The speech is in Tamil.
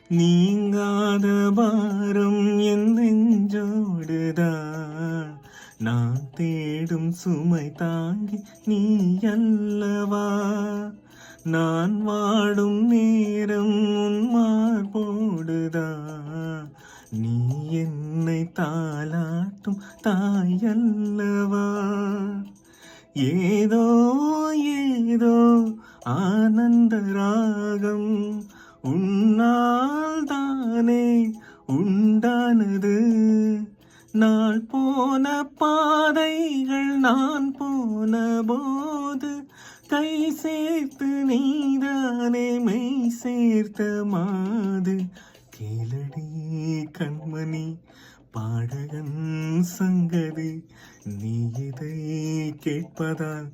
நீங்காத பாரம் என் நெஞ்சோடுதான். நான் தேடும் சுமை தாங்கி நீ அல்லவா. நான் வாடும் நேரம் உன் மார்போடுதான். நீ என்னை தாலாட்டும் தாயல்லவா. ஏதோ ஏதோ ஆனந்த ராகம் உன்னால் தானே உண்டானது. நாள் போன பாதைகள் நான் போன போது கை சேர்த்து நீதானே மெய் சேர்த்த மாது. கேளடி கண்மணி பாடகன் சங்கதி, நீ இதை கேட்பதால்